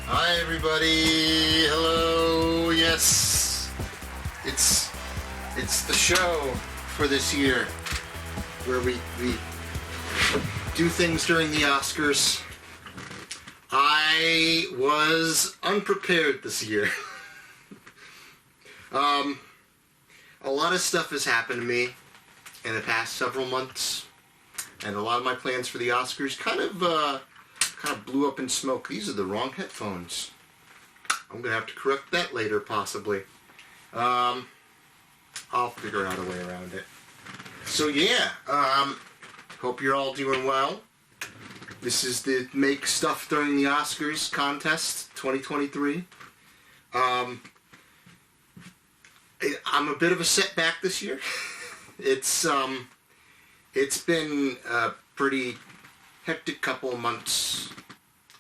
Hi everybody, hello, yes, it's the show for this year where we do things during the Oscars. I was unprepared this year. A lot of stuff has happened to me in the past several months, and a lot of my plans for the Oscars kind of blew up in smoke. These are the wrong headphones. I'm gonna have to correct that later, possibly. I'll figure out a way around it. So yeah, hope you're all doing well. This is the Make Stuff During the Oscars contest 2023. I'm a bit of a setback this year. It's been a pretty hectic couple of months.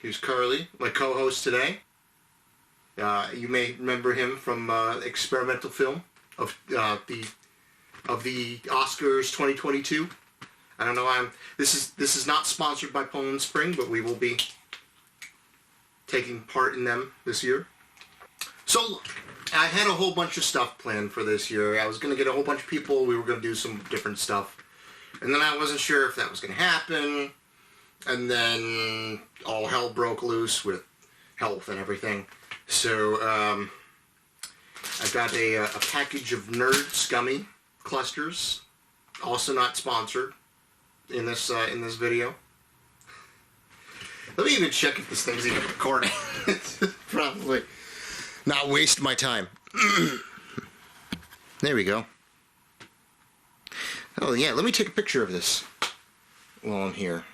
Here's Carly, my co-host today. You may remember him from experimental film of the Oscars 2022. I don't know. This is not sponsored by Poland Spring, but we will be taking part in them this year. So I had a whole bunch of stuff planned for this year. I was going to get a whole bunch of people. We were going to do some different stuff, and then I wasn't sure if that was going to happen. And then all hell broke loose with health and everything. So I got a package of Nerds Gummy clusters, also not sponsored in this video. Let me even check if this thing's even recording. Probably not waste my time. There we go. Oh yeah, let me take a picture of this while I'm here.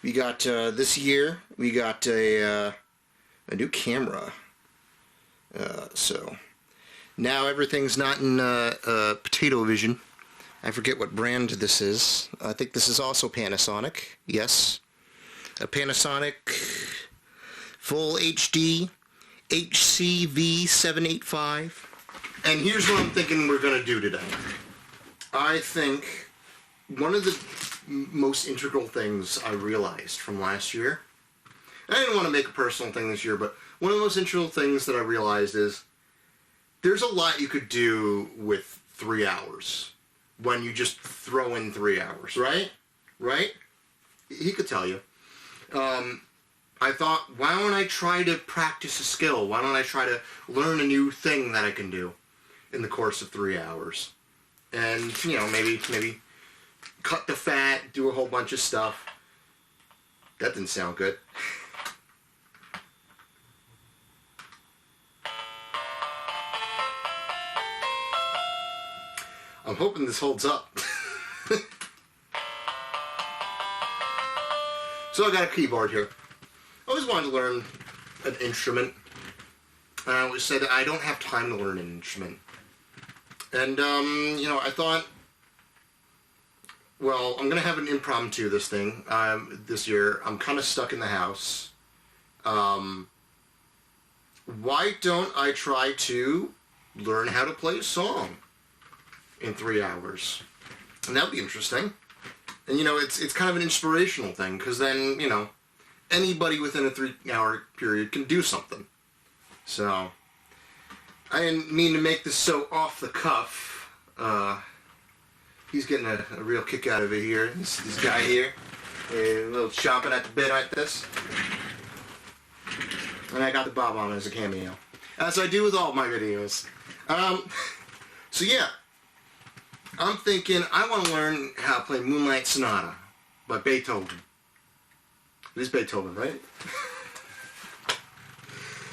We got, this year, we got a new camera. So, now everything's not in potato vision. I forget what brand this is. I think this is also Panasonic. Yes. A Panasonic Full HD HCV785. And here's what I'm thinking we're going to do today. I think one of the most integral things I realized from last year, I didn't want to make a personal thing this year, but one of the most integral things that I realized is there's a lot you could do with 3 hours when you just throw in 3 hours, right? Right? He could tell you. I thought, why don't I try to practice a skill? Why don't I try to learn a new thing that I can do in the course of 3 hours? And, you know, maybe cut the fat, do a whole bunch of stuff. That didn't sound good. I'm hoping this holds up. So I got a keyboard here. I always wanted to learn an instrument. And I always said I don't have time to learn an instrument. And, you know, I thought, well, I'm going to have an impromptu this year. I'm kind of stuck in the house. Why don't I try to learn how to play a song in 3 hours? And that would be interesting. And, you know, it's kind of an inspirational thing, because then, you know, anybody within a 3 hour period can do something. So, I didn't mean to make this so off the cuff. He's getting a real kick out of it here. This guy here. A little chomping at the bit like this. And I got the bob on as a cameo. As I do with all my videos. So yeah. I'm thinking I want to learn how to play Moonlight Sonata by Beethoven. It is Beethoven, right?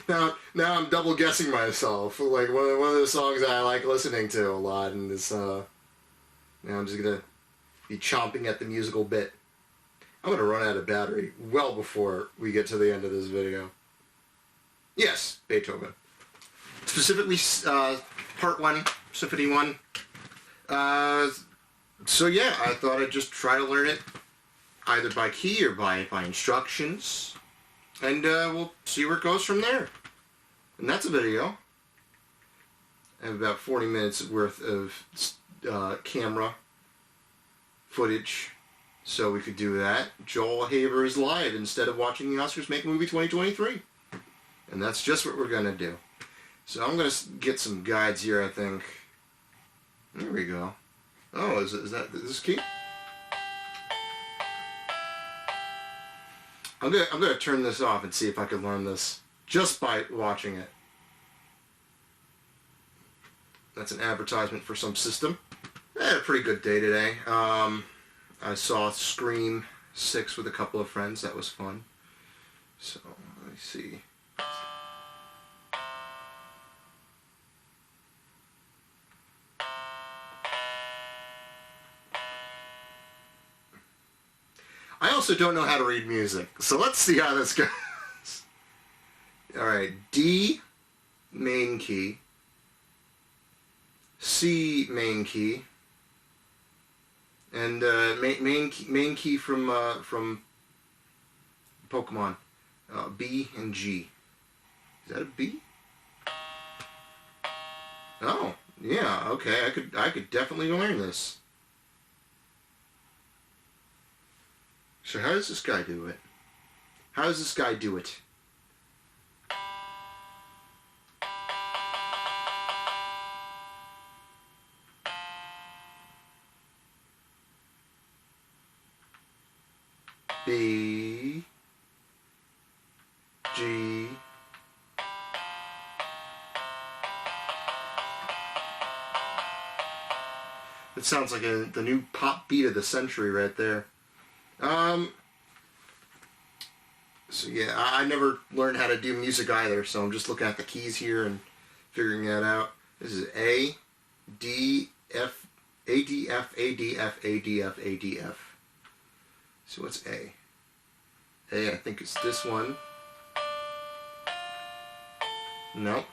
Now I'm double guessing myself. Like one of the songs that I like listening to a lot, and this now I'm just gonna be chomping at the musical bit. I'm gonna run out of battery well before we get to the end of this video. Yes, Beethoven. Specifically, Part 1, Symphony 1. So yeah, I thought I'd just try to learn it either by key or by instructions, and we'll see where it goes from there. And that's a video. I have about 40 minutes worth of camera footage, so we could do that. Joel Haver is live instead of watching the Oscars Make Movie 2023. And that's just what we're going to do. So I'm going to get some guides here, I think. There we go. Oh, is this key? I'm gonna turn this off and see if I can learn this just by watching it. That's an advertisement for some system. I had a pretty good day today. I saw Scream 6 with a couple of friends. That was fun. So, let me see. I also don't know how to read music, so let's see how this goes. Alright, D, main key. C, main key. And main key from Pokemon. B and G. Is that a B? Oh, yeah, okay, I could definitely learn this. So how does this guy do it? How does this guy do it? B, G, it sounds like the new pop beat of the century right there. So yeah, I never learned how to do music either, so I'm just looking at the keys here and figuring that out. This is A, D, F, A, D, F, A, D, F, A, D, F, A, D, F. So what's A? A, I think it's this one. No.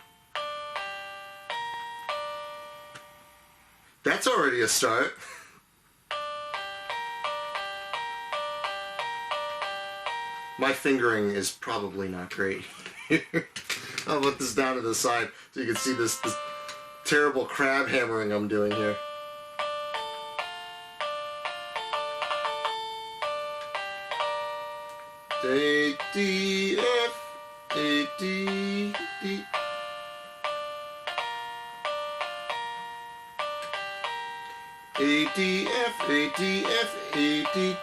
That's already a start. My fingering is probably not great. I'll put this down to the side so you can see this terrible crab hammering I'm doing here. A, D, F, A, D, D. A, D, F, A, D, F, A, D.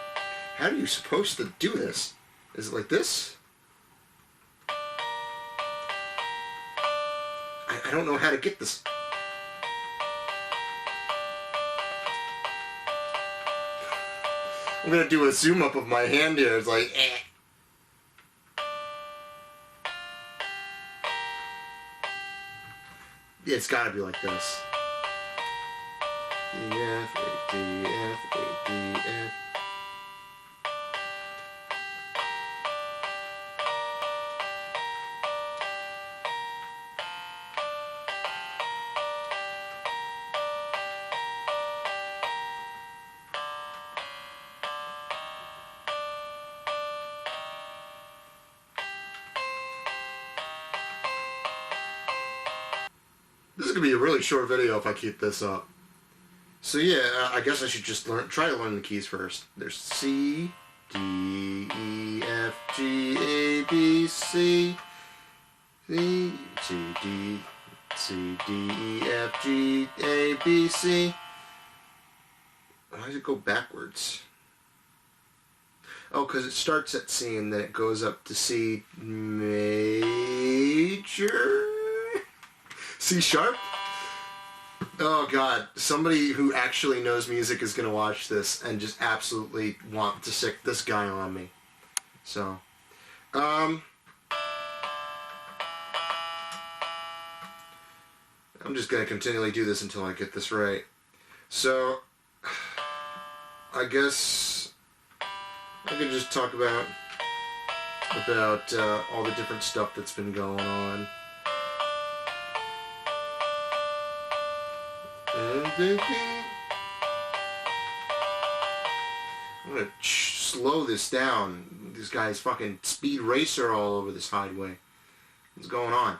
How are you supposed to do this? Is it like this? I don't know how to get this. I'm gonna do a zoom up of my hand here. It's like, Yeah, it's gotta be like this. D, F, A, D, F, A, D, F. This is going to be a really short video if I keep this up. So yeah, I guess I should just try to learn the keys first. There's C, D, E, F, G, A, B, C, C, D, C, D, E, F, G, A, B, C. Why does it go backwards? Oh, because it starts at C and then it goes up to C major? C sharp? Oh god, somebody who actually knows music is going to watch this and just absolutely want to sick this guy on me. So, I'm just going to continually do this until I get this right. So, I guess I can just talk about all the different stuff that's been going on. I'm gonna slow this down. This guy's fucking speed racer all over this highway. What's going on?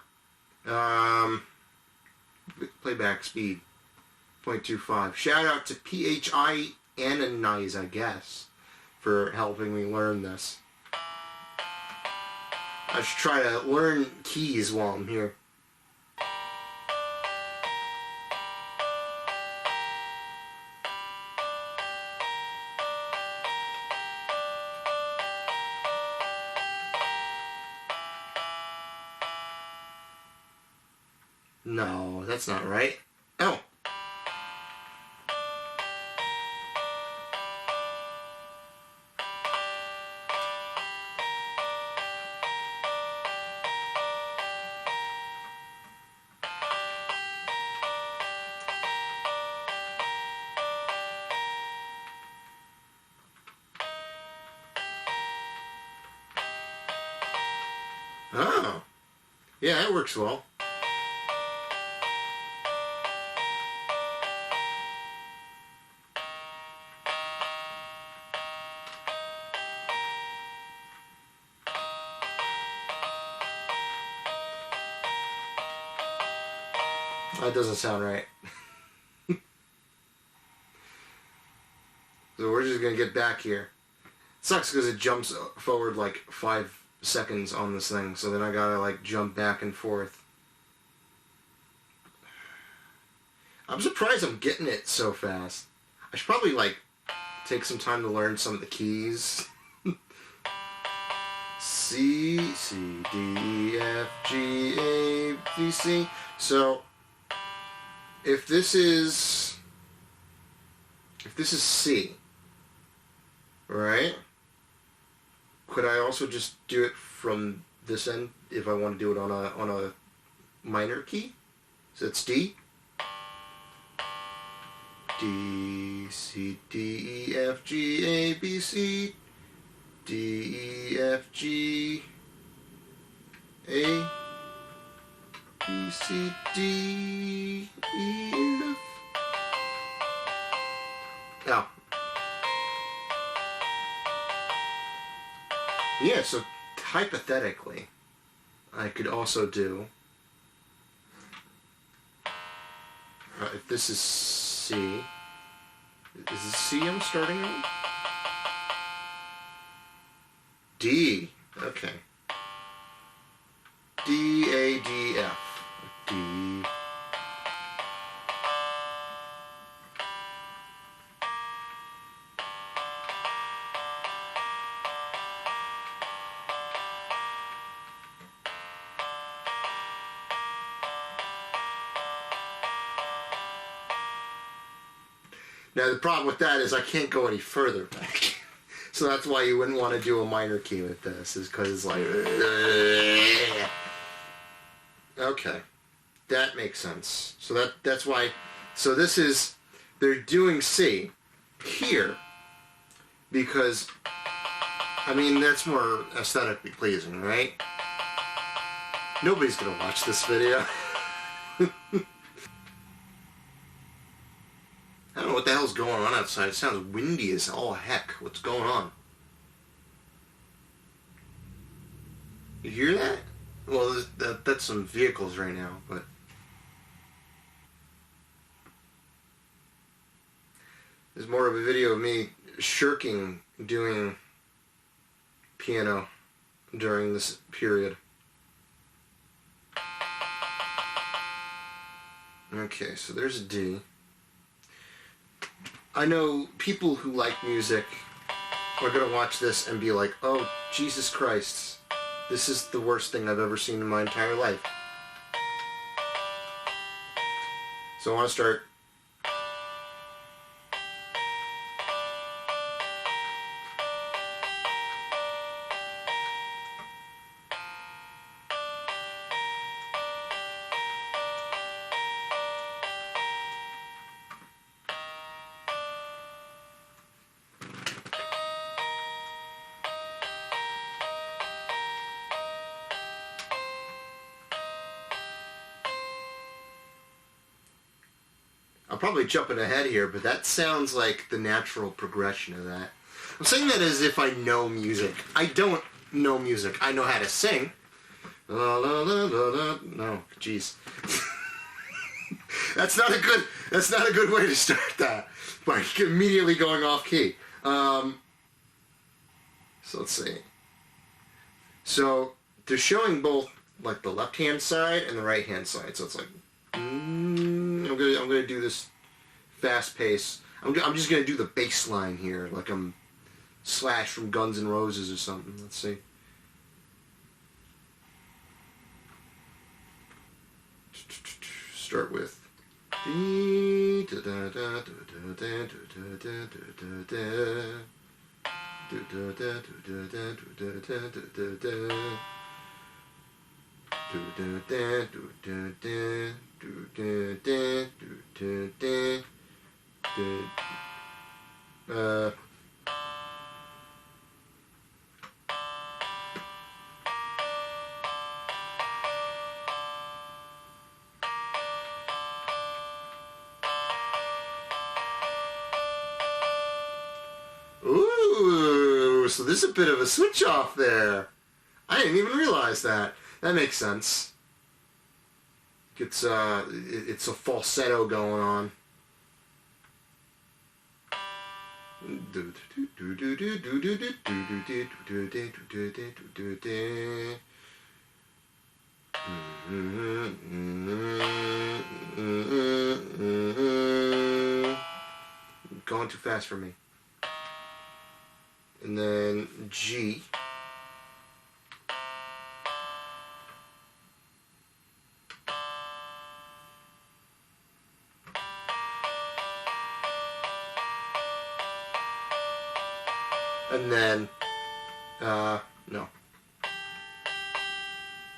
Playback speed 0.25. Shout out to PHI Ananize, I guess, for helping me learn this. I should try to learn keys while I'm here. No, that's not right. Oh. Oh. Yeah, that works well. That doesn't sound right. So we're just gonna get back here. It sucks because it jumps forward like 5 seconds on this thing, so then I gotta like jump back and forth. I'm surprised I'm getting it so fast. I should probably like take some time to learn some of the keys. C, D, F, G, A, B, C. So if this is C, right? Could I also just do it from this end if I want to do it on a minor key? So it's D. D, C, D, E, F, G, A, B, C. D, E, F, G, A, B, C, D, E, F. Oh. Yeah, so hypothetically, I could also do, if this is C, is this C I'm starting on? D, okay. D, A, D, F. D. Now the problem with that is I can't go any further back. So that's why you wouldn't want to do a minor key with this, is because it's like... Okay. That makes sense. So that's why... So this is... They're doing C here because... I mean, that's more aesthetically pleasing, right? Nobody's going to watch this video. I don't know what the hell's going on outside. It sounds windy as all heck. What's going on? You hear that? Well, that's some vehicles right now, but... There's more of a video of me shirking doing piano during this period. Okay, so there's a D. I know people who like music are going to watch this and be like, oh, Jesus Christ, this is the worst thing I've ever seen in my entire life. So I want to start. I'm probably jumping ahead here, but that sounds like the natural progression of that. I'm saying that as if I know music. I don't know music. I know how to sing. La la la la la. No, jeez. That's not a good way to start that. By immediately going off key. So let's see. So they're showing both like the left hand side and the right hand side. So it's like I'm gonna do this fast pace. I'm just gonna do the bass line here, like I'm Slash from Guns N' Roses or something. Let's see. Start with. Ooh, so there's a bit of a switch off there. I didn't even realize that. That makes sense. It's a falsetto going on. Going too fast for me. And then G. And then, no.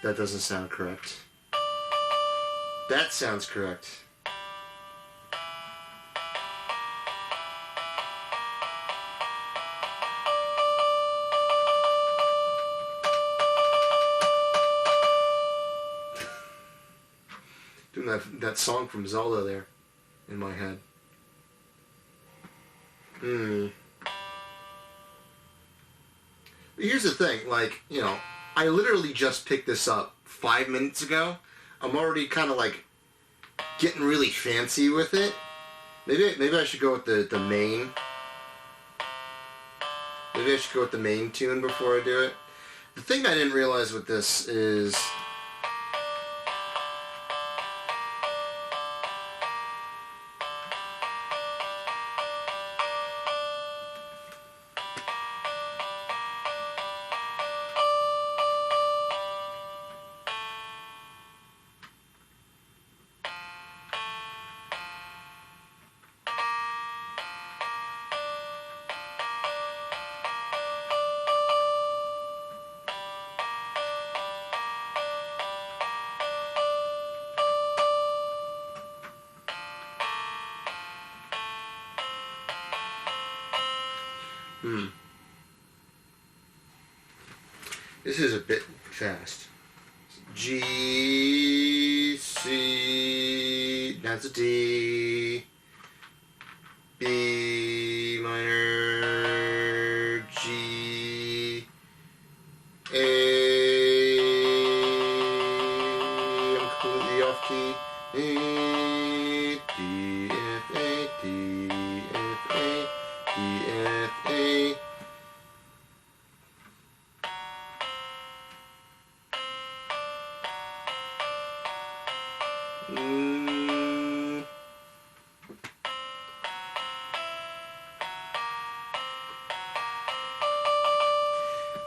That doesn't sound correct. That sounds correct. Doing that song from Zelda there in my head. Here's the thing, like, you know, I literally just picked this up 5 minutes ago. I'm already kind of like getting really fancy with it. Maybe I should go with the main. Maybe I should go with the main tune before I do it. The thing I didn't realize with this is this is a bit fast. G, C, that's a D, B minor, G, A, I'm completely off key, A, D, F, A, D, F, A, D, F, A.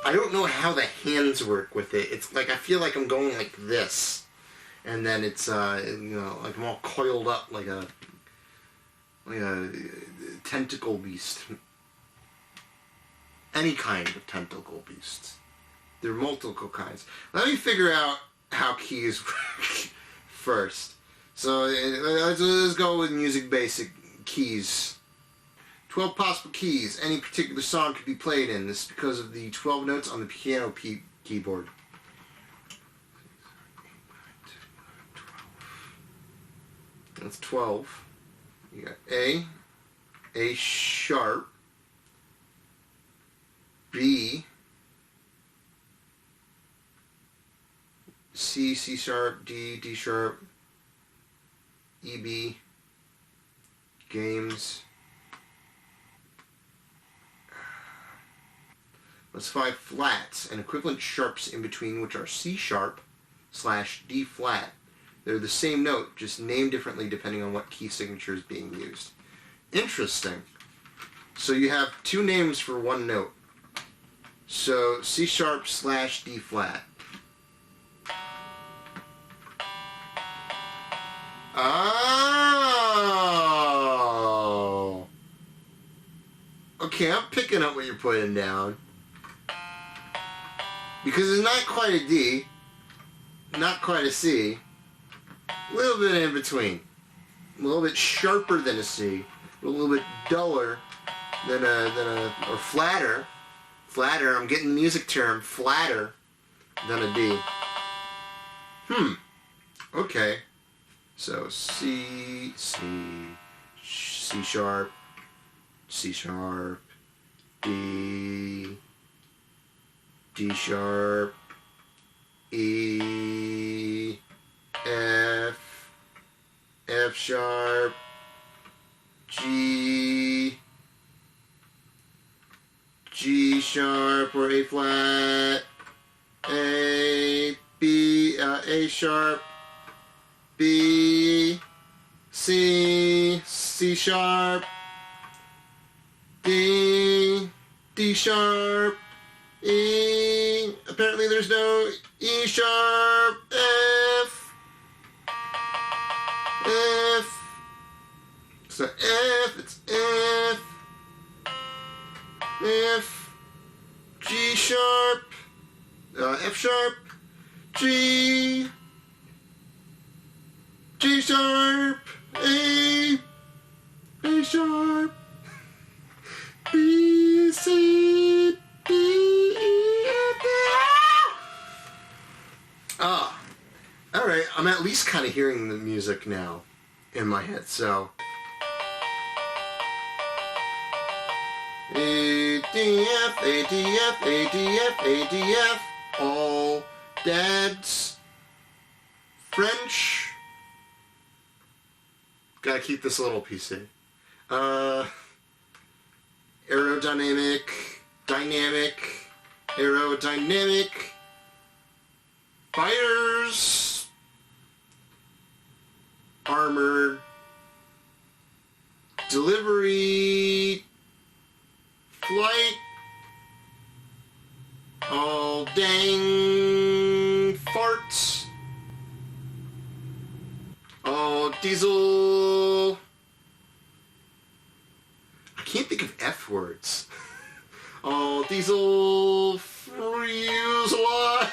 I don't know how the hands work with it. It's like I feel like I'm going like this, and then it's you know, like I'm all coiled up like a tentacle beast. Any kind of tentacle beast. There are multiple kinds. Let me figure out how keys work first. So let's go with music basic keys. 12 possible keys any particular song could be played in. This is because of the 12 notes on the piano keyboard. That's 12. You got A sharp, B, C sharp, D sharp, E, B, games, plus 5 flats and equivalent sharps in between, which are C sharp / D flat. They're the same note, just named differently depending on what key signature is being used. Interesting. So you have two names for one note. So C sharp / D flat. Oh. Okay, I'm picking up what you're putting down. Because it's not quite a D, not quite a C, a little bit in between. A little bit sharper than a C, a little bit duller than or flatter. Flatter, I'm getting the music term, flatter than a D. Okay. So C sharp, C sharp, D sharp, E, F sharp, G sharp or A flat, A sharp, B, C sharp, D sharp, E. Apparently there's no E sharp, F. So F, it's F, G sharp, F sharp, G sharp, A sharp, B, C, D, E, F. Alright, I'm at least kind of hearing the music now in my head, so. A, D, F, A, D, F, A, D, F, A, D, F, all dad's French. Gotta keep this a little PC. Aerodynamic, aerodynamic, fighters, armored, delivery, flight, all dang farts, all diesel. I can't think of F words. All diesel fuselage.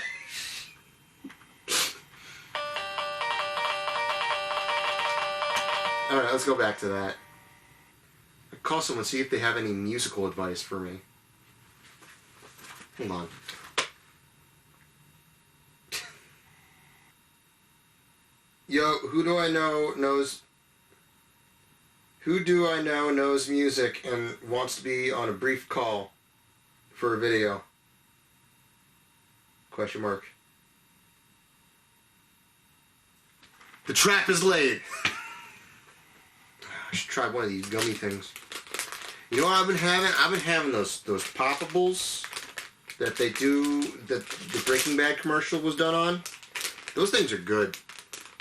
Alright, let's go back to that. I'll call someone, see if they have any musical advice for me. Hold on. Yo, who do I know knows music and wants to be on a brief call for a video? Question mark. The trap is laid. I should try one of these gummy things. You know what I've been having? I've been having those poppables that they do, that the Breaking Bad commercial was done on. Those things are good.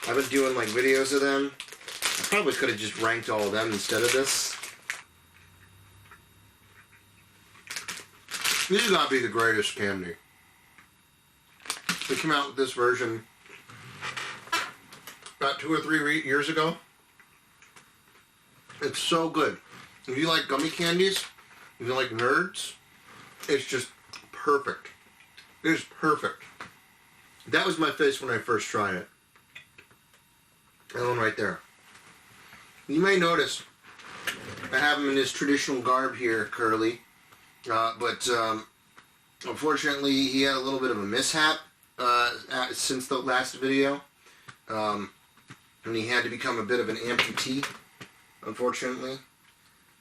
I've been doing like videos of them. I probably could have just ranked all of them instead of this. This has got to be the greatest candy. They came out with this version about 2 or 3 years ago. It's so good. If you like gummy candies, if you like nerds, it's just perfect. It is perfect. That was my face when I first tried it. That one right there. You may notice I have him in his traditional garb here, Curly. But unfortunately, he had a little bit of a mishap since the last video. And he had to become a bit of an amputee, unfortunately.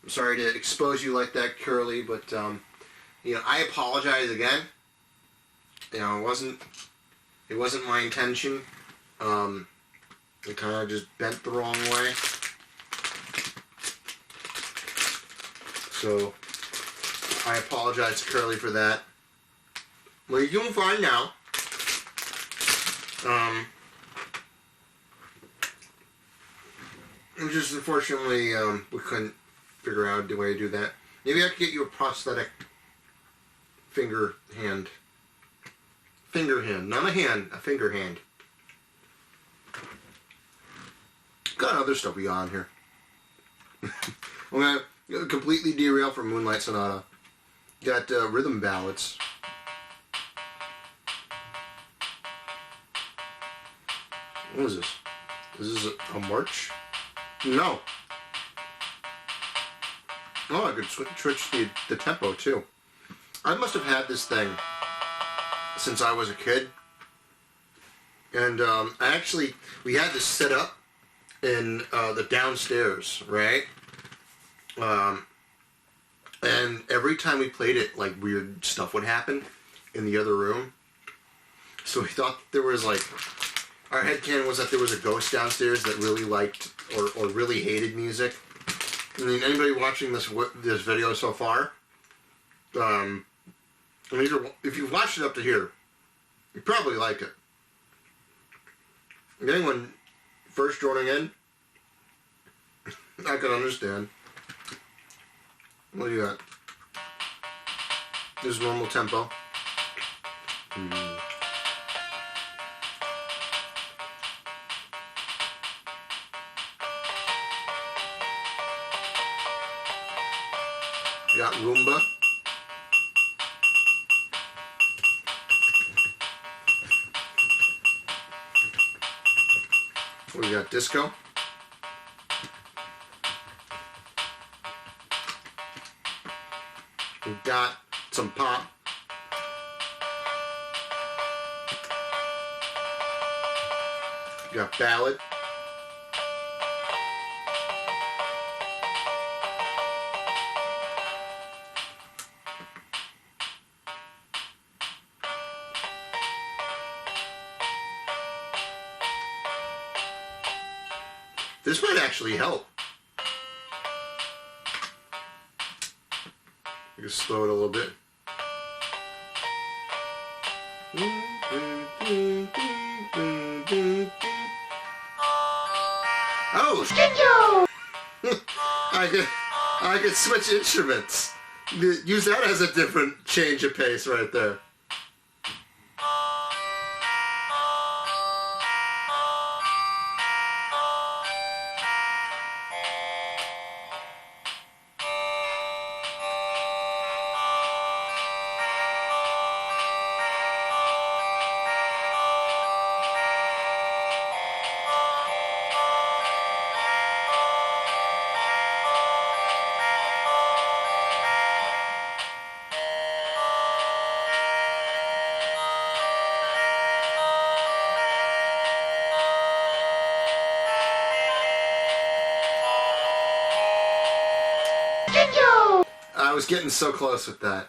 I'm sorry to expose you like that, Curly, but you know, I apologize again. You know, it wasn't my intention. It kind of just bent the wrong way. So I apologize to Curly for that. Well, you're doing fine now. It was just unfortunately, we couldn't figure out the way to do that. Maybe I could get you a prosthetic finger hand. Finger hand. Not a hand, a finger hand. Got other stuff we got on here. I'm gonna completely derail from Moonlight Sonata. Got rhythm ballads. What is this? Is this a march? No. Oh, I could switch the tempo too. I must have had this thing since I was a kid. And we had this set up in the downstairs, right? And every time we played it, like, weird stuff would happen in the other room. So we thought there was, like, our headcanon was that there was a ghost downstairs that really liked or really hated music. I mean, anybody watching this video so far, I mean, if you've watched it up to here, you probably like it. If anyone first joining in, I can understand. What do you got? This is normal tempo. You got Roomba. We got disco. We got some pop. We got ballad. This might actually help. You can slow it a little bit. Oh, I could switch instruments. Use that as a different change of pace right there. I was getting so close with that.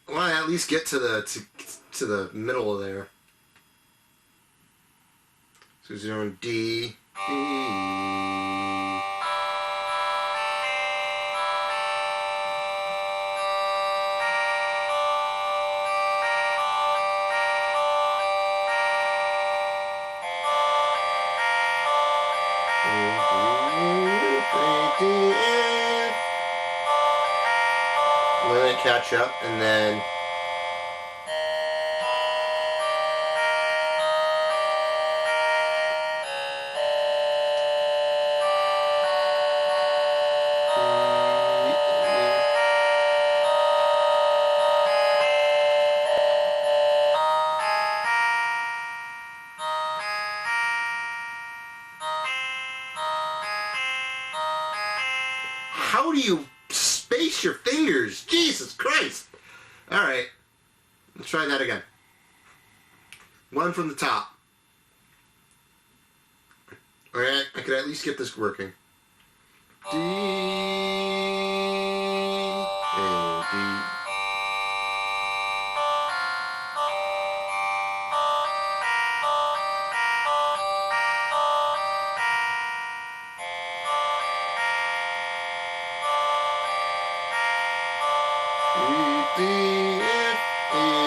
I want to at least get to the middle of there. So he's doing D, E. Let it catch up, and then how do you space your fingers? Jesus Christ! Alright, let's try that again. One from the top. Alright, I could at least get this working. D, A, D. D, F, A.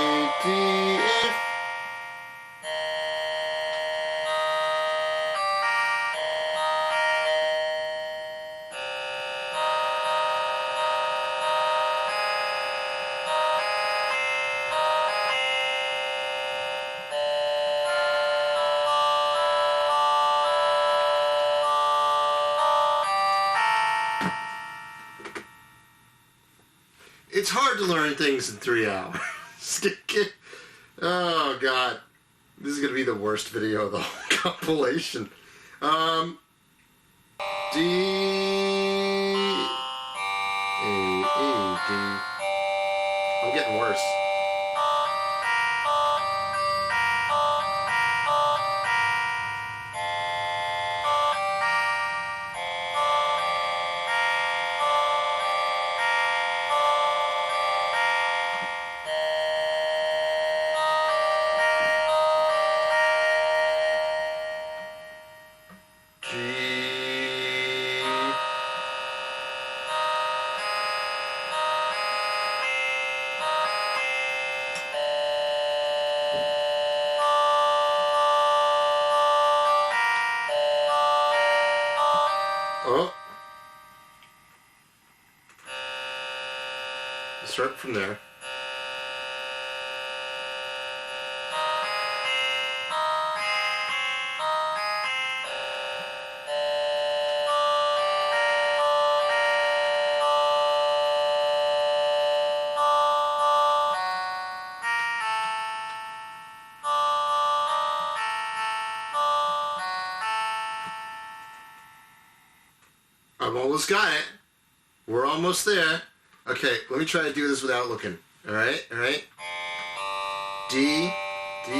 It's hard to learn things in 3 hours. Oh, God. This is going to be the worst video of the whole compilation. D... D... I'm getting worse. Oh. Start from there. I've almost got it. We're almost there. Okay, let me try to do this without looking. Alright, alright. D, D, A,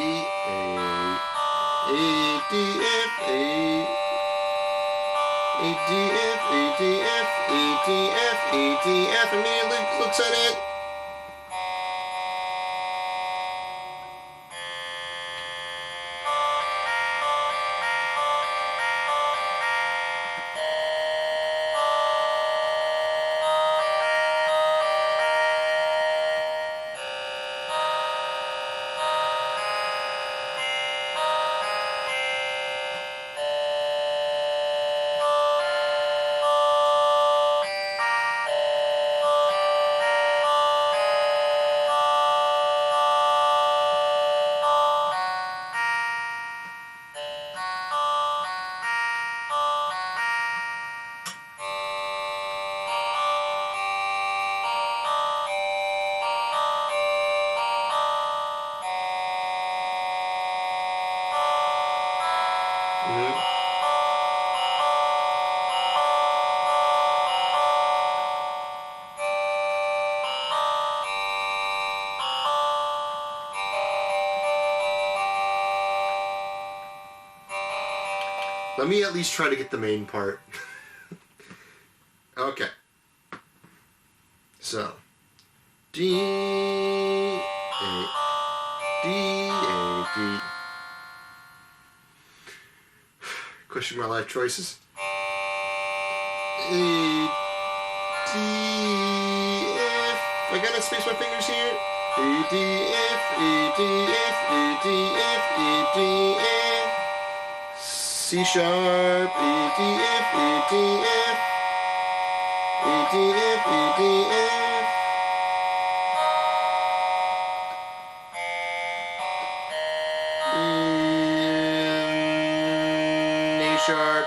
D, F, A, D, F, A, D, F, A, D, F, A, D, F, and he looks at it. Let me at least try to get the main part. Okay. So, D, A, D, A, D. Question my life choices. A, D, F. I gotta space my fingers here. A, D, F, A, D, F, A, D, F, A, D, F. C sharp, A, D, F, A, D, F, A, D, F, A, D, F. A sharp,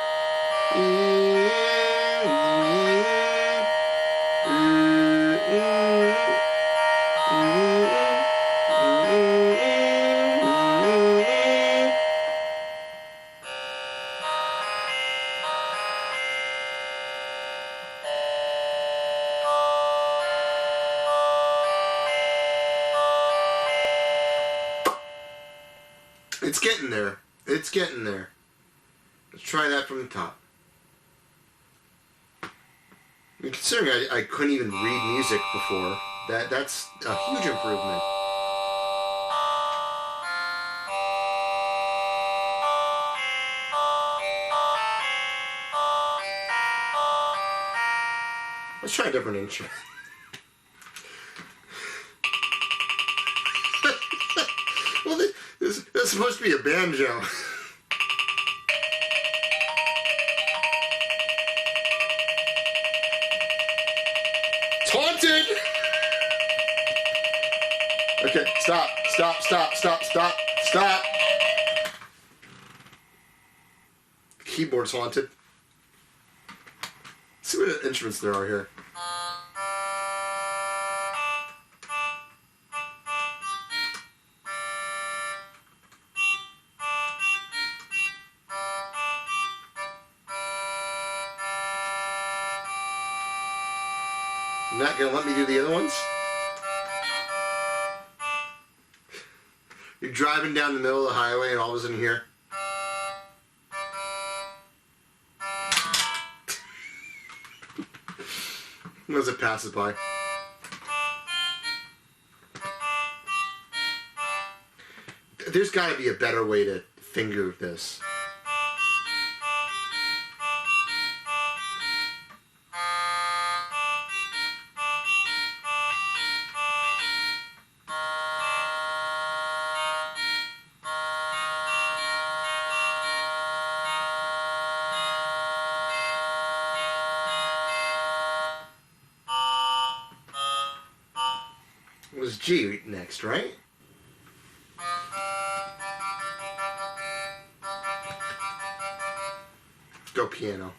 It's getting there. It's getting there. Let's try that from the top. I mean, considering I couldn't even read music before, that's a huge improvement. Let's try a different instrument. Well, this is supposed to be a banjo. It's haunted! Okay, stop. The keyboard's haunted. Let's see what instruments there are here. You're not gonna let me do the other ones? You're driving down the middle of the highway and all of a sudden here. As it passes by. There's got to be a better way to finger this. It was G next, right? Go piano.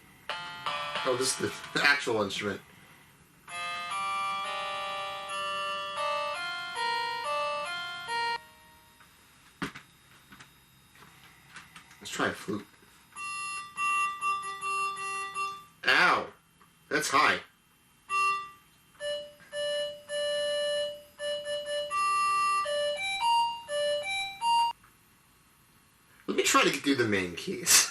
Oh, this is the actual instrument. Let's try a flute. Ow! That's high. Let me try to get through the main keys.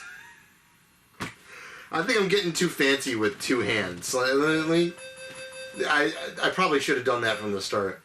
I think I'm getting too fancy with two hands. I probably should have done that from the start.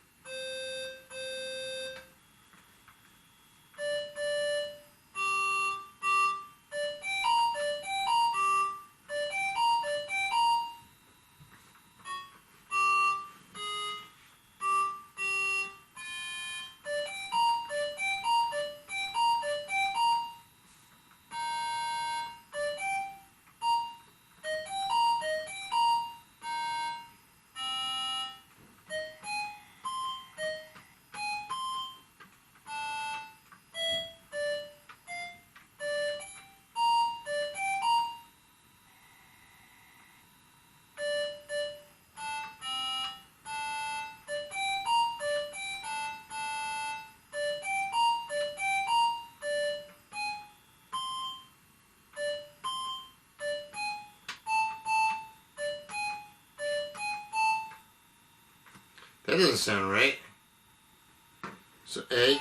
That doesn't sound right. So A.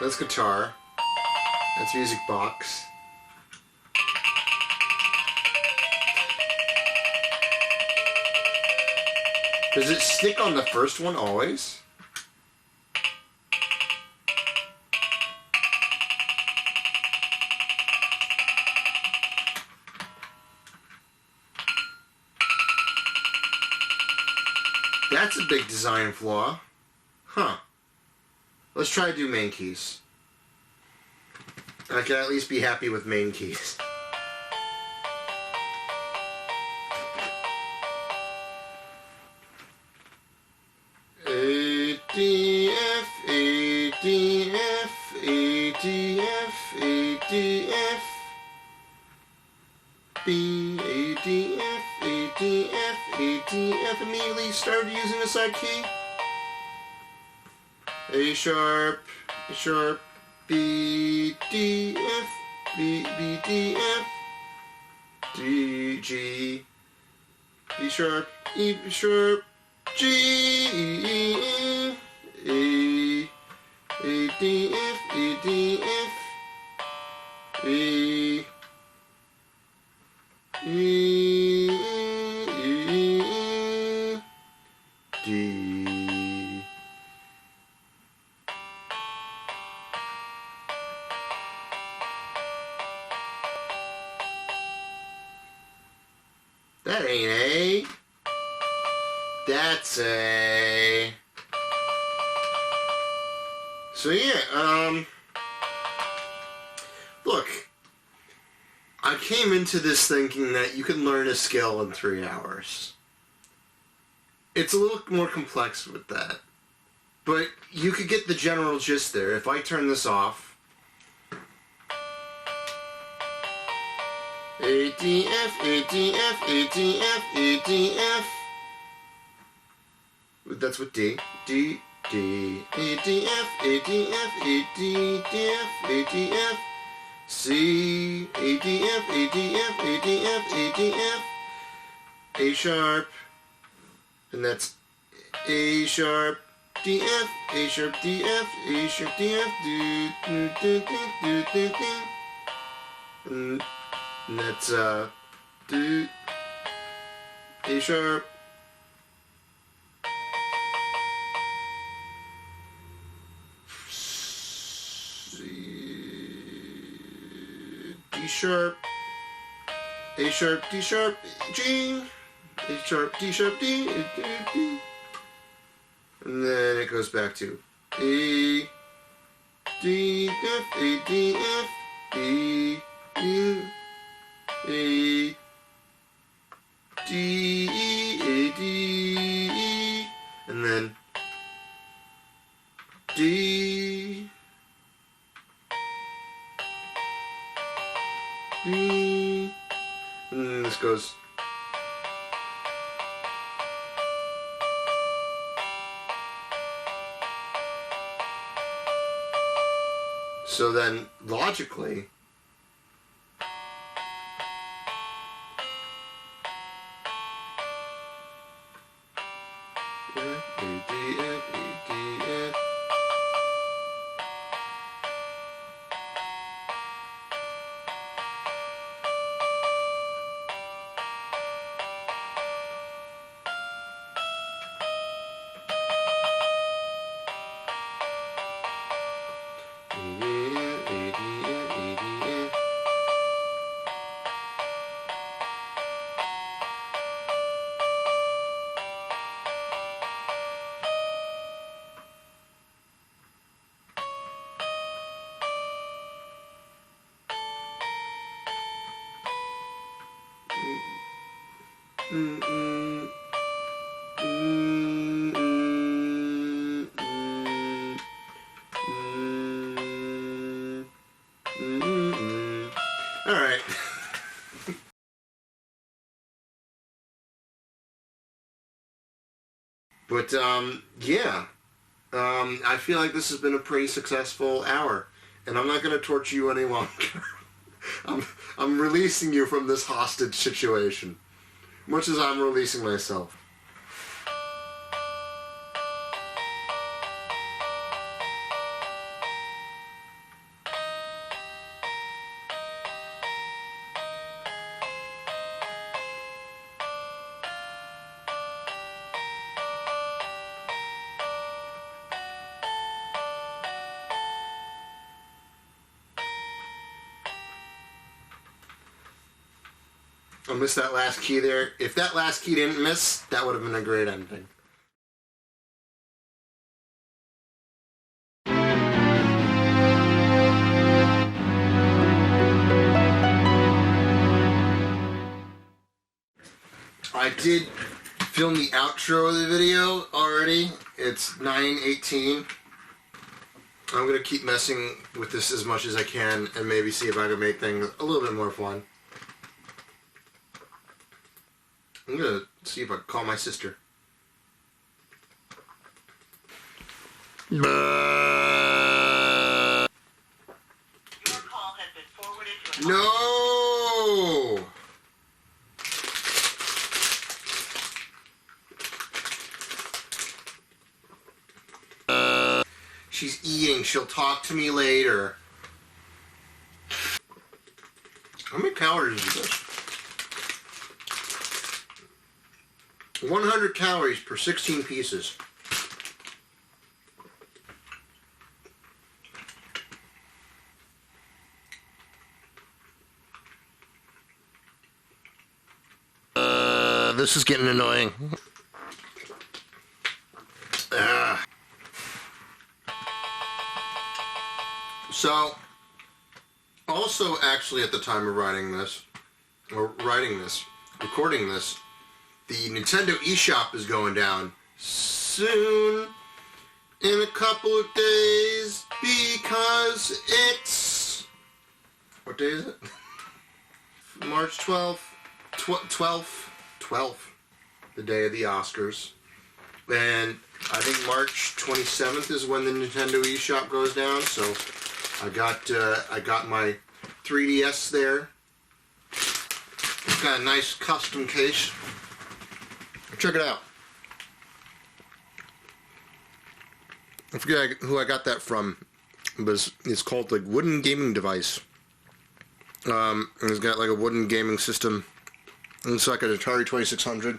That's guitar. That's music box. Does it stick on the first one always? That's a big design flaw. Huh. Let's try to do main keys. I can at least be happy with main keys. A, D, F, A, D, F, A, D, F, A, D, F, B, A, D, F, A, D, F, A, D, F. Immediately started using a side key. A sharp, B, D, F, B, B, D, F, D, G, E sharp, E sharp, G, A, D, F, A, D, F, A, E, D. That ain't A. That's A. So yeah, look, I came into this thinking that you can learn a skill in 3 hours. It's a little more complex with that. But you could get the general gist there. If I turn this off. ADF, ADF, ADF, ADF. That's with D. D, D, ADF, ADF, ADF, ADF. C, ADF, ADF, ADF, ADF. A sharp. And that's A sharp, DF, A sharp, DF, A sharp, DF, do, do, do, do, do, do, do. And that's, do, A sharp, C, D sharp, A sharp, D sharp, G, A sharp, D sharp, D, D, D. And then it goes back to A, D, F, A, D, F, B, U, A, D, E, A, D, E, and then D, D, and then this goes. So then, logically, Alright. But, yeah. I feel like this has been a pretty successful hour. And I'm not going to torture you any longer. I'm releasing you from this hostage situation. Much as I'm releasing myself. I missed that last key there. If that last key didn't miss, that would have been a great ending. I did film the outro of the video already. It's 9:18. I'm going to keep messing with this as much as I can and maybe see if I can make things a little bit more fun. I'm going to see if I can call my sister. Your call has been forwarded to an No! She's eating. She'll talk to me later. How many calories is this? 100 calories per 16 pieces. This is getting annoying. So, also actually at the time of recording this, the Nintendo eShop is going down soon, in a couple of days, because it's... What day is it? March 12th? 12th. The day of the Oscars. And I think March 27th is when the Nintendo eShop goes down, so I got my 3DS there. It's got a nice custom case. Check it out. I forget who I got that from, but it's called like Wooden Gaming Device. And it's got like a wooden gaming system. And it's like an Atari 2600.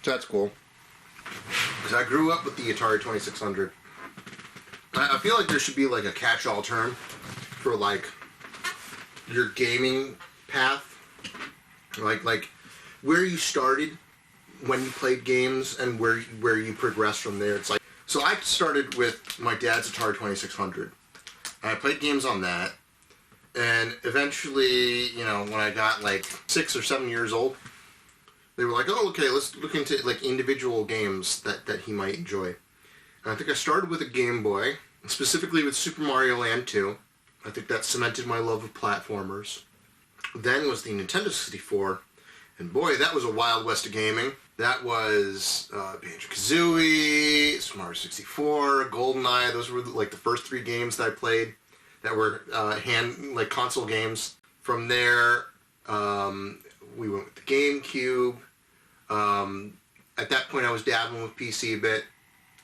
So that's cool. Because I grew up with the Atari 2600. I feel like there should be like a catch-all term for like your gaming path. Like where you started when you played games and where you progressed from there. It's like, so I started with my dad's Atari 2600. I played games on that. And eventually, you know, when I got like 6 or 7 years old, they were like, oh, okay, let's look into like individual games that he might enjoy. And I think I started with a Game Boy, specifically with Super Mario Land 2. I think that cemented my love of platformers. Then was the Nintendo 64, and boy, that was a wild west of gaming. That was Banjo-Kazooie, Super Mario 64, GoldenEye. Those were like the first 3 games that I played that were console games. From there, we went with the GameCube. At that point, I was dabbling with PC a bit.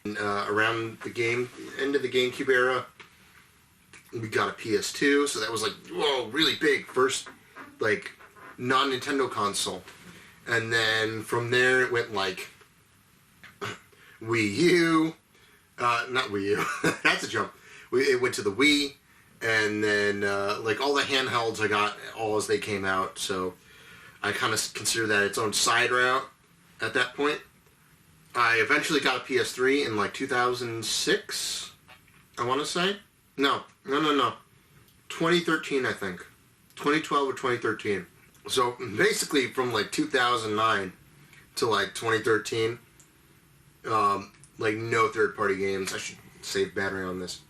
And, around the end of the GameCube era, we got a PS2, so that was like, whoa, really big first, like, non-Nintendo console. And then from there, it went like Wii U, not Wii U, that's a jump. It went to the Wii, and then like all the handhelds I got all as they came out, so I kind of consider that its own side route at that point. I eventually got a PS3 in like 2006, I want to say. No. 2013, I think. 2012 or 2013. So basically from like 2009 to like 2013, like no third-party games. I should save battery on this.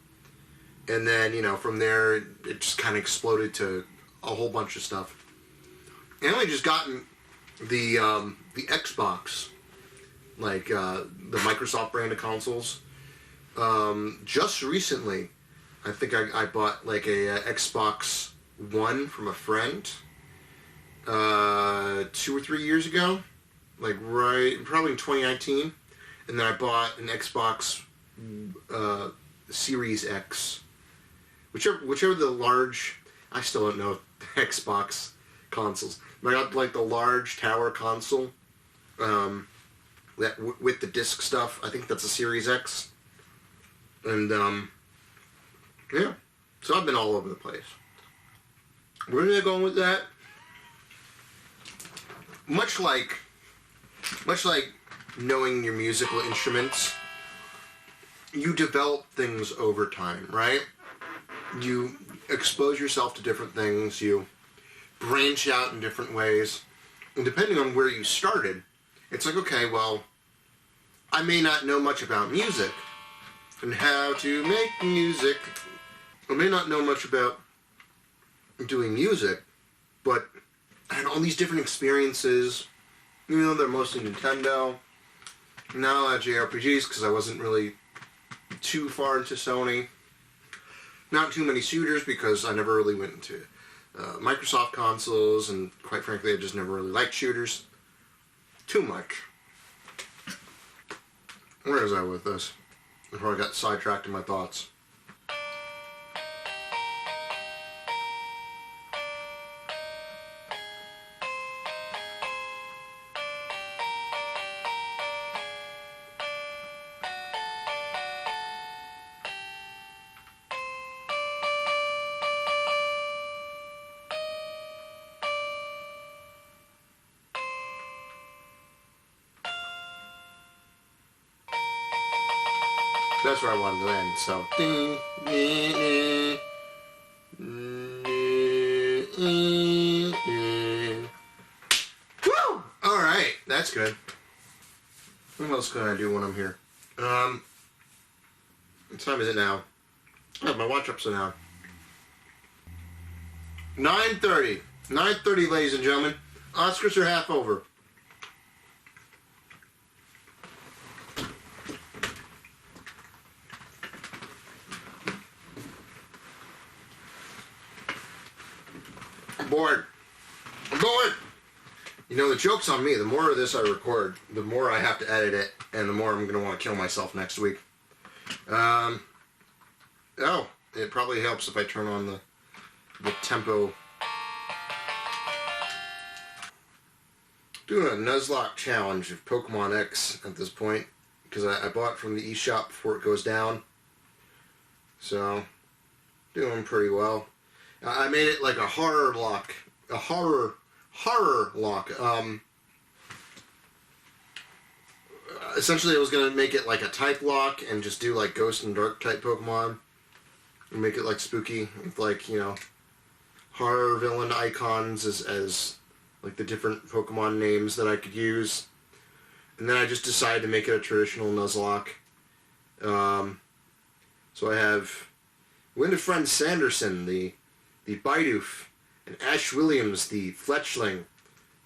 And then, you know, from there, it just kind of exploded to a whole bunch of stuff. And I only just gotten the Xbox, like the Microsoft brand of consoles, just recently. I think I bought like a Xbox One from a friend 2 or 3 years ago, like probably in 2019, and then I bought an Xbox Series X, whichever the large. I still don't know Xbox consoles. But I got like the large tower console, that with the disc stuff. I think that's a Series X, and yeah. So I've been all over the place. Where are they going with that? Much like knowing your musical instruments, you develop things over time, right? You expose yourself to different things, you branch out in different ways, and depending on where you started, it's like, okay, well, I may not know much about music and how to make music. I may not know much about doing music, but I had all these different experiences, even though they're mostly Nintendo. Not a lot of JRPGs because I wasn't really too far into Sony. Not too many shooters because I never really went into Microsoft consoles, and quite frankly, I just never really liked shooters too much. Where was I with this? Before I got sidetracked in my thoughts. That's where I wanted to end, so. Woo! Alright, that's good. What else can I do when I'm here? What time is it now? Oh, my watch upside down. 9:30. 9:30, ladies and gentlemen. Oscars are half over. I'm bored. I'm bored! You know, the joke's on me. The more of this I record, the more I have to edit it, and the more I'm going to want to kill myself next week. Oh, it probably helps if I turn on the tempo. Doing a Nuzlocke challenge of Pokemon X at this point, because I bought it from the eShop before it goes down. So, doing pretty well. I made it like a horror lock. A horror lock. Essentially I was going to make it like a type lock and just do like ghost and dark type Pokemon. And make it like spooky with like, you know, horror villain icons as like the different Pokemon names that I could use. And then I just decided to make it a traditional Nuzlocke. So I have Winifred Sanderson, the Bidoof, and Ash Williams, the Fletchling,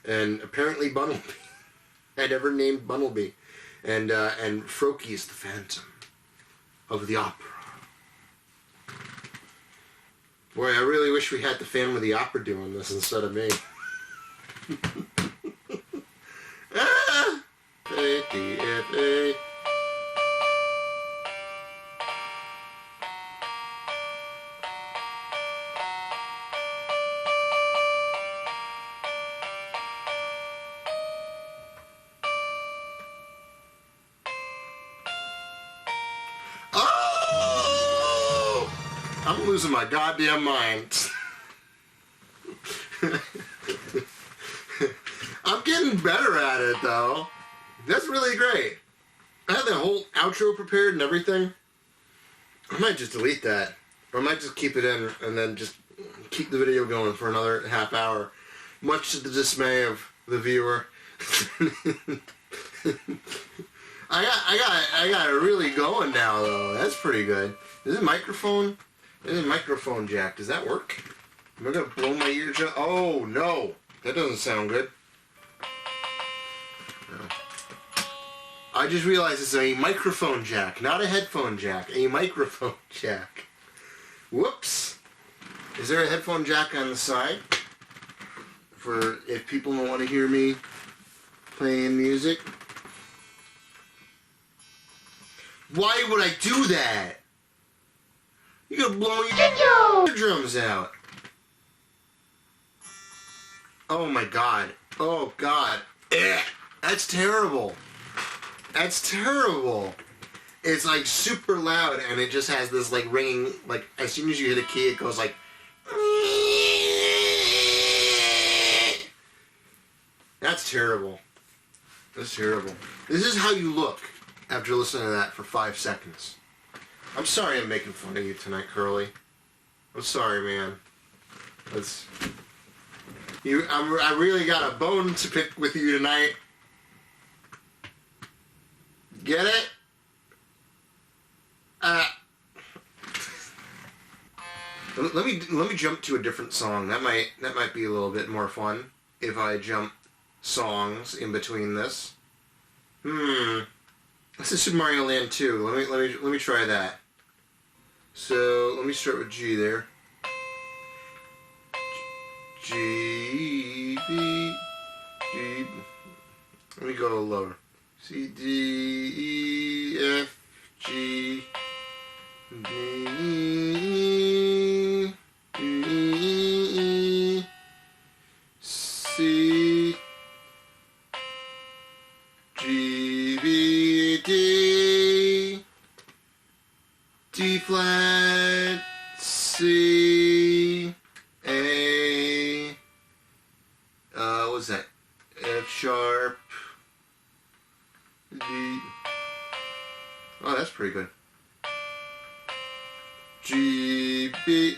and apparently Bunnelby. I never named Bunnelby. And Froakie is the Phantom of the Opera. Boy, I really wish we had the Phantom of the Opera doing this instead of me. Ah! A-D-F-A. Oh! I'm losing my goddamn mind. I'm getting better at it, though. That's really great. I had the whole outro prepared and everything. I might just delete that. Or I might just keep it in and then just keep the video going for another half hour. Much to the dismay of the viewer. I got it really going now, though. That's pretty good. Is it microphone? It is microphone jack. Does that work? Am I going to blow my ears out? Oh, no. That doesn't sound good. No. I just realized it's a microphone jack, not a headphone jack. A microphone jack. Whoops. Is there a headphone jack on the side? For if people don't want to hear me playing music? Why would I do that? You're going to blow your eardrums out. Oh my god. Oh god. Ugh. That's terrible. That's terrible. It's like super loud and it just has this like ringing, like as soon as you hit a key it goes like That's terrible. That's terrible. This is how you look after listening to that for 5 seconds. I'm sorry I'm making fun of you tonight, Curly. I'm sorry, man. I really got a bone to pick with you tonight. Get it? Let me jump to a different song. That might be a little bit more fun if I jump songs in between this. This is Super Mario Land 2. Let me try that. So let me start with G there. G, B, G. Let me go a little lower. C, D, E, F, G, D, E, C, G, B, D, D flat, C, A, what was that? F sharp, D. Oh, that's pretty good. G, B,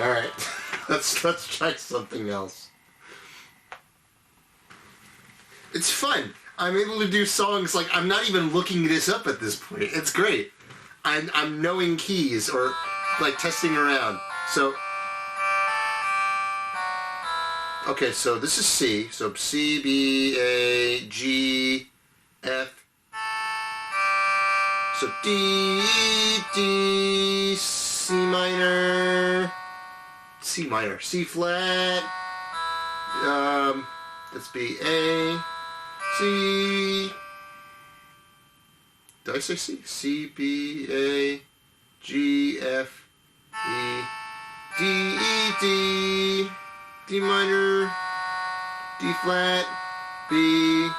Alright, let's try something else. It's fun. I'm able to do songs like I'm not even looking this up at this point. It's great. I'm knowing keys or like testing around. So okay, so this is C. So C, B, A, G, F. So D, D, C minor, C flat. Let's be A, C. Did I say C? C, B, A, G, F, E, D, E, D, D minor, D flat, B,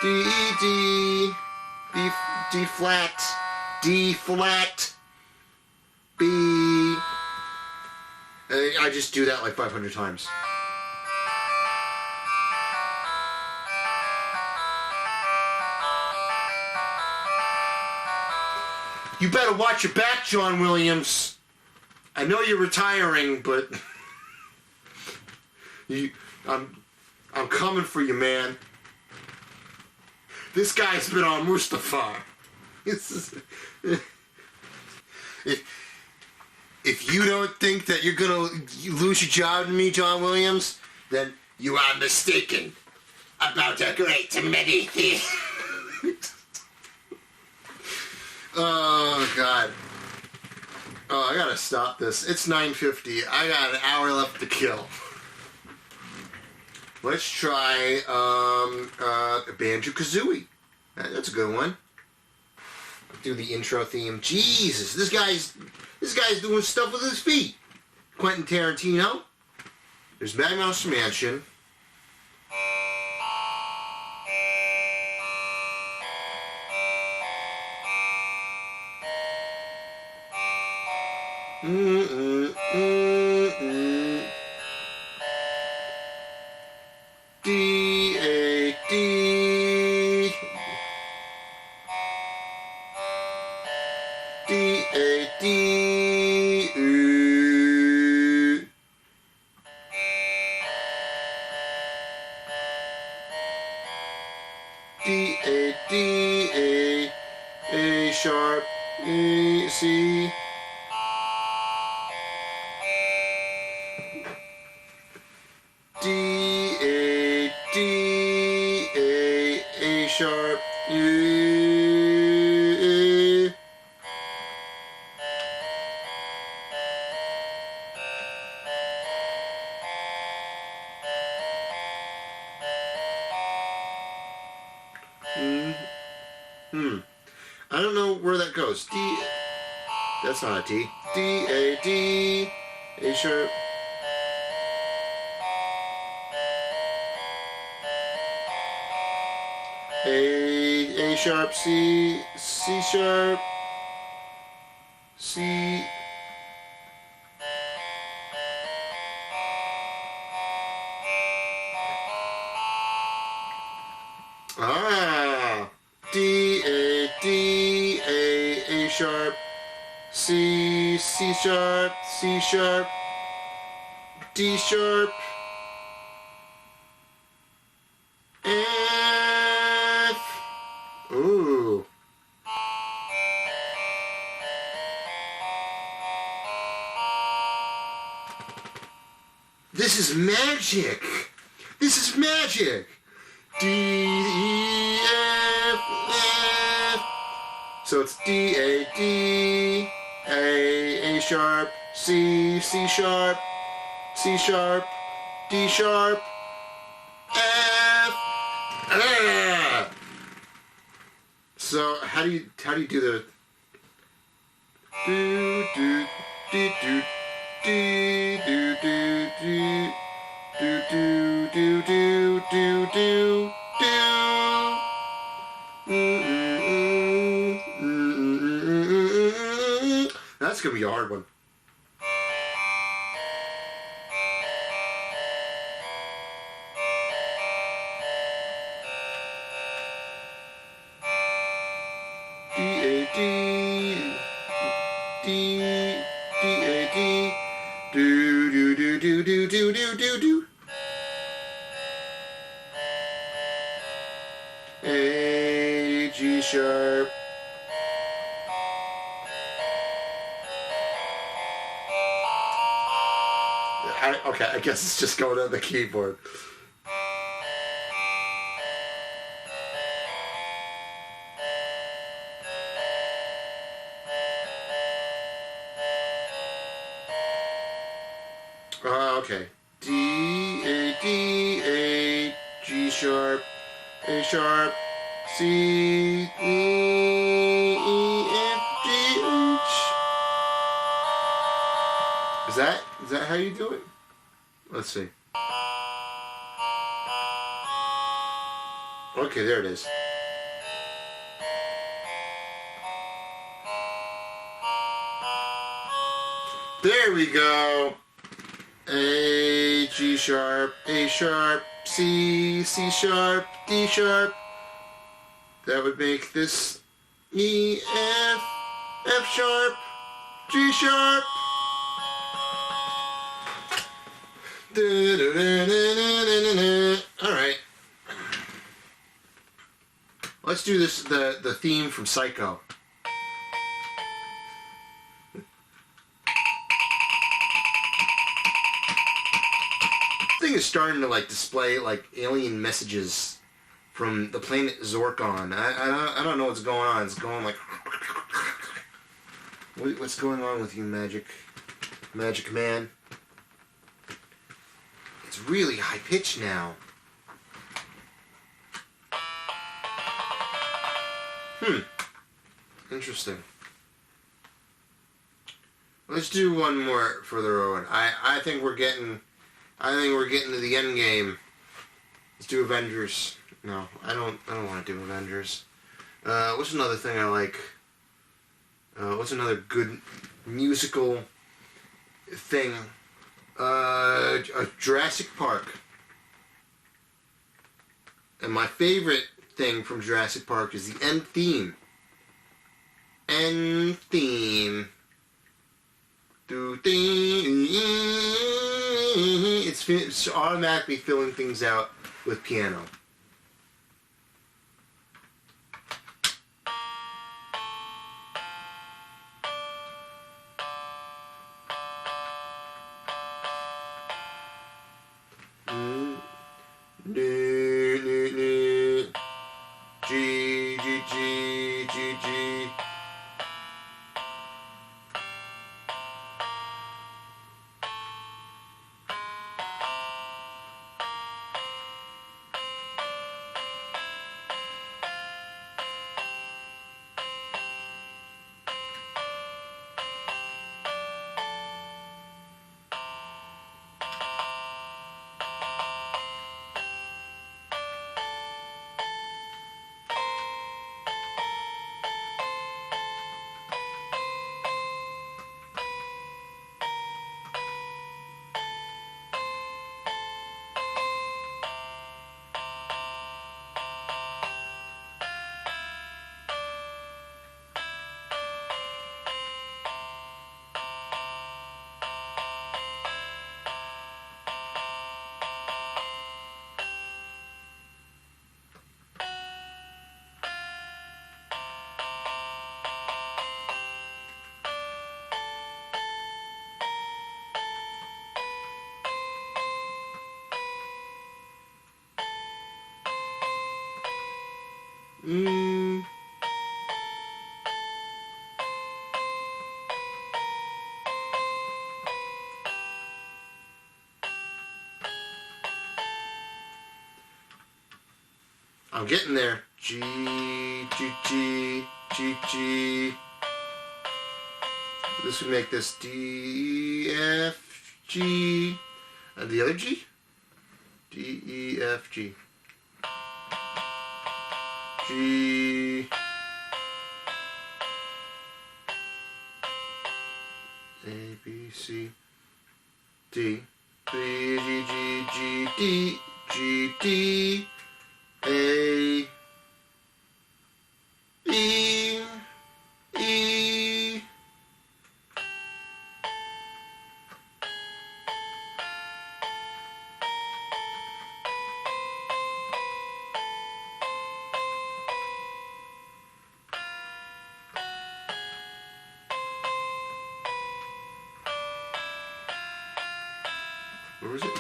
D, E, D, D flat, D flat, B. I just do that like 500 times. You better watch your back, John Williams. I know you're retiring, but I'm coming for you, man. This guy's been on Mustafar. If you don't think that you're gonna lose your job to me, John Williams, then you are mistaken about a great many things. Oh, God. Oh, I gotta stop this. It's 9:50. I got an hour left to kill. Let's try Banjo-Kazooie. That's a good one. Do the intro theme. Jesus, this guy's doing stuff with his feet. Quentin Tarantino. There's Mouse Mansion. D, A, D. D, A, D, U. D, A, D, A sharp, E, C. D, A, D, A sharp, U. I don't know where that goes. D, that's not a D. D, A, D, A sharp. A sharp, C, C sharp, C. Ah, D, A sharp, C, C sharp, C sharp, D sharp, F. Ooh. This is magic. This is magic. D, E, F, F. So it's D, A, D, A sharp, C, C sharp, C sharp, D sharp, F. Ah. So how do you do the do do do do do do do do do do do do do do do. That's gonna be a hard one. D-A-D D-D-A-D do do do do do do do do do. A G sharp. Okay, I guess it's just going on the keyboard. Okay. D, A, D, A, G sharp, A sharp, C, E, F, G, H. Is that how you do it? Let's see. Okay, there it is. There we go. A, G sharp, A sharp, C, C sharp, D sharp. That would make this E, F, F sharp, G sharp. Alright. Let's do this, the theme from Psycho. Thing is starting to display alien messages from the planet Zorkon. I don't know what's going on. It's going what's going on with you, Magic Man? It's really high pitched now. Interesting. Let's do one more further on. I think we're getting to the end game. Let's do Avengers. No, I don't want to do Avengers. What's another thing I like? What's another good musical thing? Jurassic Park. And my favorite thing from Jurassic Park is the end theme. End theme. It's automatically filling things out with piano. G, G, G, G, G. I'm getting there. G, G, G, G, G. This would make this D, F, G, and the other G? D, E, F, G. G, A, B, C, D, B, G, G, G, D, G, D, A, E, E. Where was it?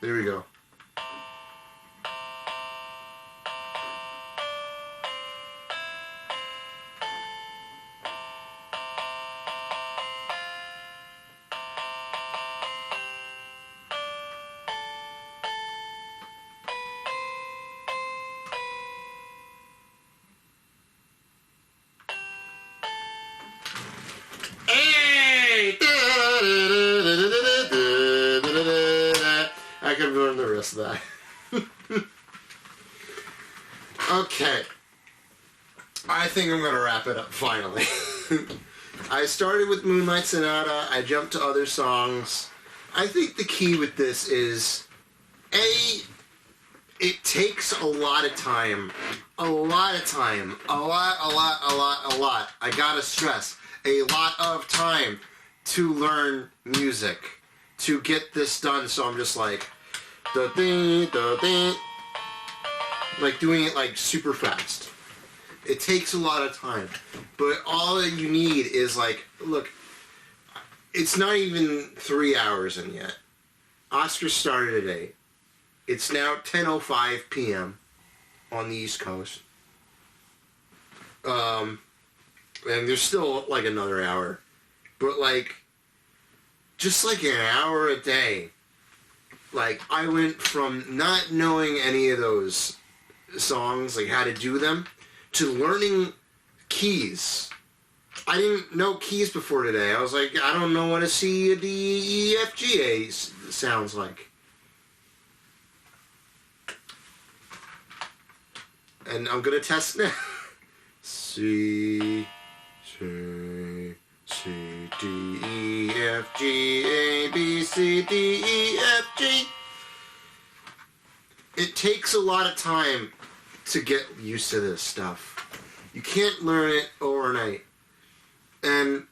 There we go. I can ruin the rest of that. Okay. I think I'm going to wrap it up finally. I started with Moonlight Sonata. I jumped to other songs. I think the key with this is, A, it takes a lot of time. A lot of time. A lot. I gotta stress, a lot of time to learn music, to get this done. So I'm just like, like doing it like super fast. It takes a lot of time, but all that you need is like, look, it's not even 3 hours in yet. Oscar started at 8. It's now 10:05 p.m. on the East Coast. And there's still like another hour, but like, just like an hour a day. Like, I went from not knowing any of those songs, like how to do them, to learning keys. I didn't know keys before today. I was like, I don't know what a C, a D, E, F, G, A sounds like. And I'm gonna test now. C, C, C, D, E, F, G, A, B, C, D, E, F, G. It takes a lot of time to get used to this stuff. You can't learn it overnight. And,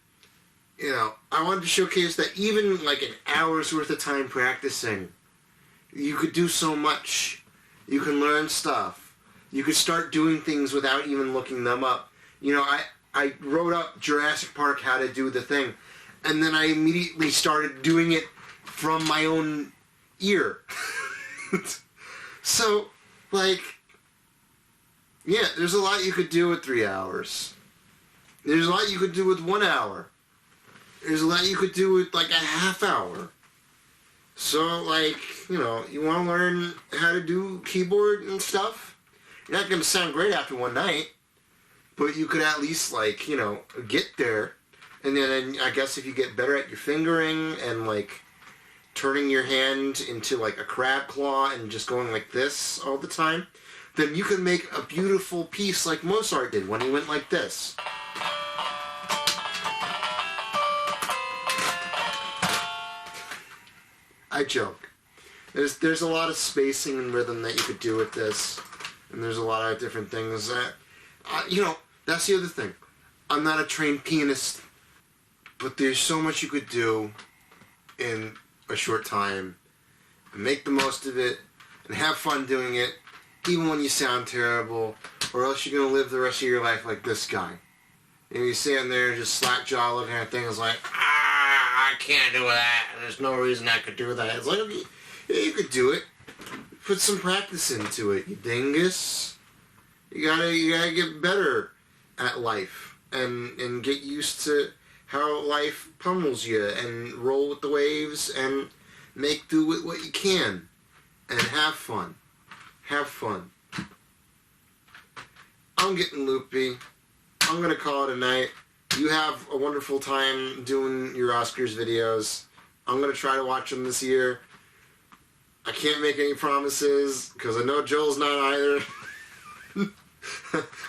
you know, I wanted to showcase that even like an hour's worth of time practicing, you could do so much. You can learn stuff. You could start doing things without even looking them up. You know, I wrote up Jurassic Park, how to do the thing, and then I immediately started doing it from my own ear. So, like, yeah, there's a lot you could do with 3 hours. There's a lot you could do with 1 hour. There's a lot you could do with, like, a half hour. So, like, you know, you want to learn how to do keyboard and stuff? You're not going to sound great after one night, but you could at least, like, you know, get there. And then I guess if you get better at your fingering and, like, turning your hand into, like, a crab claw and just going like this all the time, then you can make a beautiful piece like Mozart did when he went like this. I joke. There's a lot of spacing and rhythm that you could do with this, and there's a lot of different things that, you know, that's the other thing. I'm not a trained pianist, but there's so much you could do in a short time, and make the most of it, and have fun doing it, even when you sound terrible, or else you're going to live the rest of your life like this guy. And you're sitting there just slack jaw looking at things like, I can't do that. There's no reason I could do that. It's like, okay, yeah, you could do it. put some practice into it, you dingus. You gotta get better at life and get used to how life pummels you and roll with the waves and make do with what you can and have fun. Have fun. I'm getting loopy. I'm gonna call it a night. You have a wonderful time doing your Oscars videos. I'm gonna try to watch them this year. I can't make any promises because I know Joel's not either.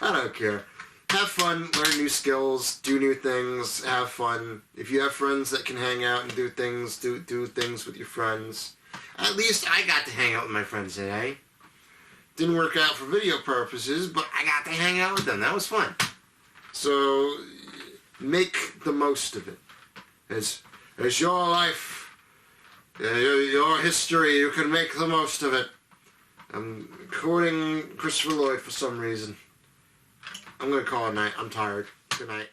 I don't care. Have fun, learn new skills, do new things, have fun. If you have friends that can hang out and do things, do things with your friends. At least I got to hang out with my friends today. Didn't work out for video purposes, but I got to hang out with them. That was fun. So, make the most of it. It's your life, your history. You can make the most of it. I'm quoting Christopher Lloyd for some reason. I'm going to call it a night. I'm tired. Good night.